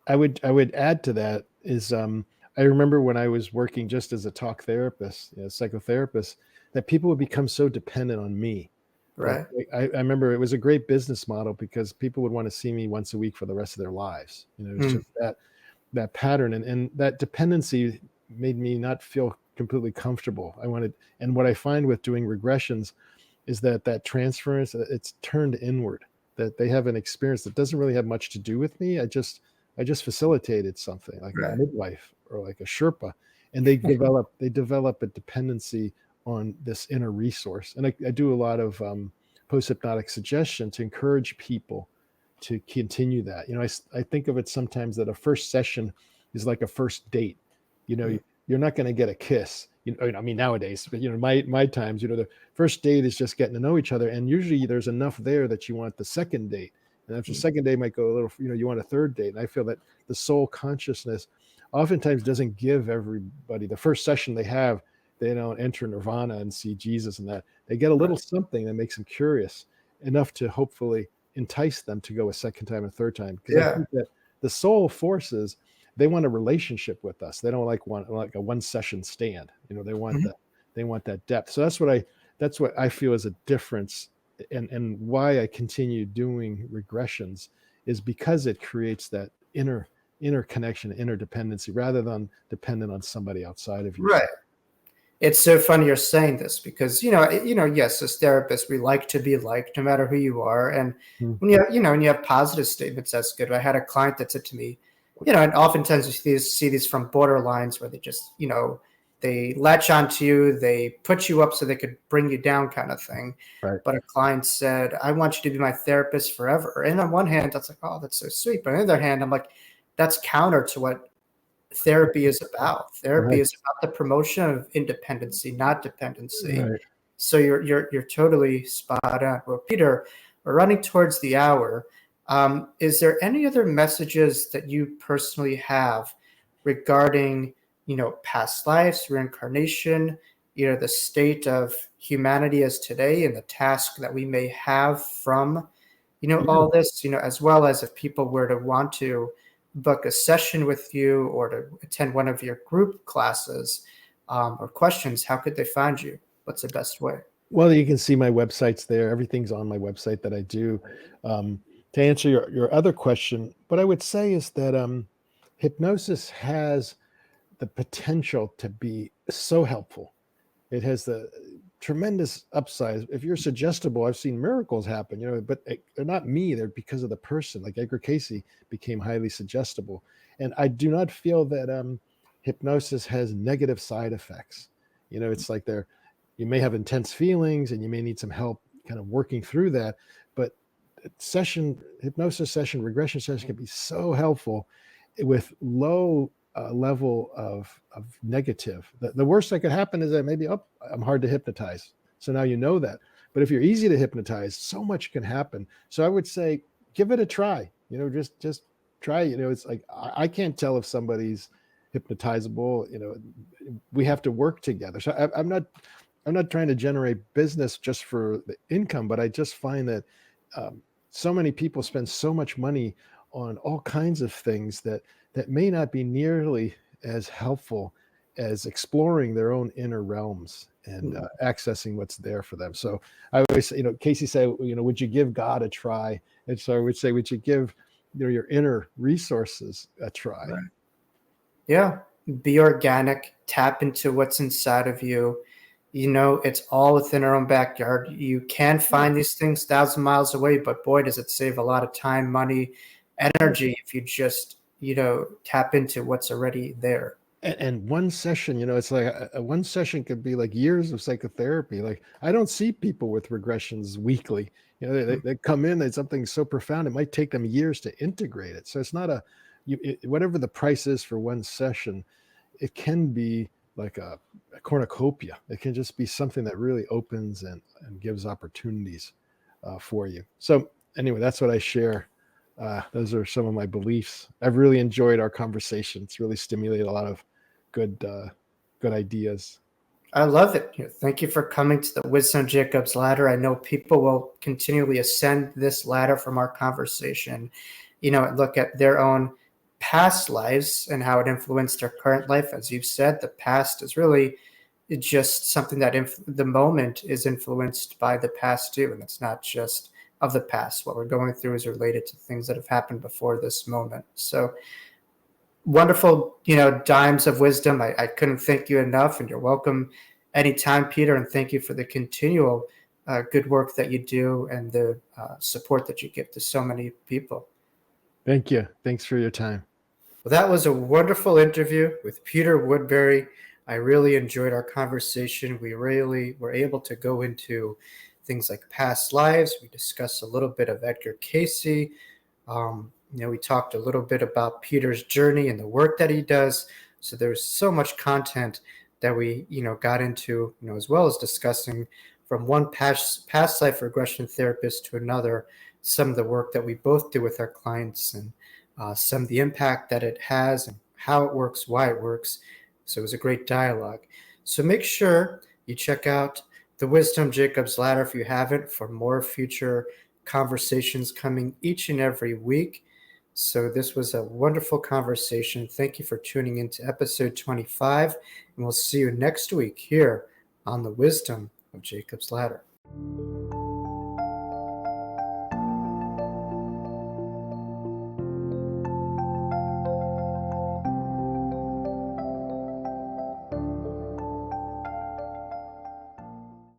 I would add to that is, I remember when I was working just as a talk therapist, psychotherapist, that people would become so dependent on me. right? I remember it was a great business model, because people would want to see me once a week for the rest of their lives. It was Mm, just that pattern, and that dependency made me not feel completely comfortable. And what I find with doing regressions is that transference, it's turned inward, that they have an experience that doesn't really have much to do with me. I just facilitated something like a right. midwife or like a Sherpa, and they develop a dependency on this inner resource. And I do a lot of post hypnotic suggestion to encourage people to continue that. I think of it sometimes that a first session is like a first date. you know Mm, you're not going to get a kiss. I mean, nowadays, but my times, the first date is just getting to know each other, and usually there's enough there that you want the second date, and after the second date might go a little, you want a third date. And I feel that the soul consciousness oftentimes doesn't give everybody the first session they have. They don't enter nirvana and see Jesus and that. They get a little something that makes them curious enough to hopefully entice them to go a second time, a third time. Because I think that the soul forces, they want a relationship with us. They don't like a one session stand. They want they want that depth. So that's what I feel is a difference, and why I continue doing regressions is because it creates that inner connection, interdependency, rather than dependent on somebody outside of you. Right. It's so funny you're saying this because, yes, as therapists, we like to be liked no matter who you are. And when you have positive statements, that's good. I had a client that said to me, and oftentimes you see these from borderlines where they just, they latch onto you, they put you up so they could bring you down kind of thing. Right. But a client said, I want you to be my therapist forever. And on one hand, that's like, oh, that's so sweet. But on the other hand, I'm like, that's counter to what therapy is about. Therapy is about the promotion of independency, not dependency. Right. So you're totally spot on. Well, Peter, we're running towards the hour. Is there any other messages that you personally have regarding, past lives, reincarnation, the state of humanity as today, and the task that we may have from, all this, as well as if people were to want to book a session with you or to attend one of your group classes or questions, how could they find you? What's the best way? Well, you can see my websites there. Everything's on my website that I do. To answer your other question, what I would say is that hypnosis has the potential to be so helpful. It has the tremendous upside. If you're suggestible, I've seen miracles happen, but they're not me. They're because of the person. Like Edgar Cayce became highly suggestible. And I do not feel that hypnosis has negative side effects. It's like you may have intense feelings and you may need some help kind of working through that. But hypnosis session, regression session can be so helpful with low level of negative. The worst that could happen is that maybe, I'm hard to hypnotize. So now you know that. But if you're easy to hypnotize, so much can happen. So I would say, give it a try. Just try. It's like I can't tell if somebody's hypnotizable. We have to work together. So I'm not trying to generate business just for the income, but I just find that so many people spend so much money on all kinds of things that may not be nearly as helpful as exploring their own inner realms and accessing what's there for them. So I always say, Cayce said, would you give God a try? And so I would say, would you give your inner resources a try? Right. Yeah. Be organic, tap into what's inside of you. It's all within our own backyard. You can find these things 1,000 miles away, but boy, does it save a lot of time, money, energy if you just, tap into what's already there. And one session, it's like one session could be like years of psychotherapy. Like I don't see people with regressions weekly. They come in, it's something so profound, it might take them years to integrate it. So it's not whatever the price is for one session, it can be like a cornucopia. It can just be something that really opens and gives opportunities for you. So anyway, that's what I share. Those are some of my beliefs. I've really enjoyed our conversation. It's really stimulated a lot of good ideas. I love it. Thank you for coming to the Wisdom Jacob's Ladder. I know people will continually ascend this ladder from our conversation, and look at their own past lives and how it influenced their current life. As you've said, the past is really just something that the moment is influenced by the past too. And it's not just of the past. What we're going through is related to things that have happened before this moment. So wonderful, dimes of wisdom. I couldn't thank you enough, and you're welcome anytime, Peter. And thank you for the continual good work that you do and the support that you give to so many people. Thank you. Thanks for your time. Well, that was a wonderful interview with Peter Woodbury. I really enjoyed our conversation. We really were able to go into things like past lives. We discussed a little bit of Edgar Cayce. We talked a little bit about Peter's journey and the work that he does. So there's so much content that we, got into, as well as discussing from one past life regression therapist to another, some of the work that we both do with our clients, and some of the impact that it has and how it works, why it works. So it was a great dialogue. So make sure you check out The Wisdom Jacob's Ladder if you haven't, for more future conversations coming each and every week. So this was a wonderful conversation. Thank you for tuning into episode 25, and we'll see you next week here on The Wisdom of Jacob's Ladder.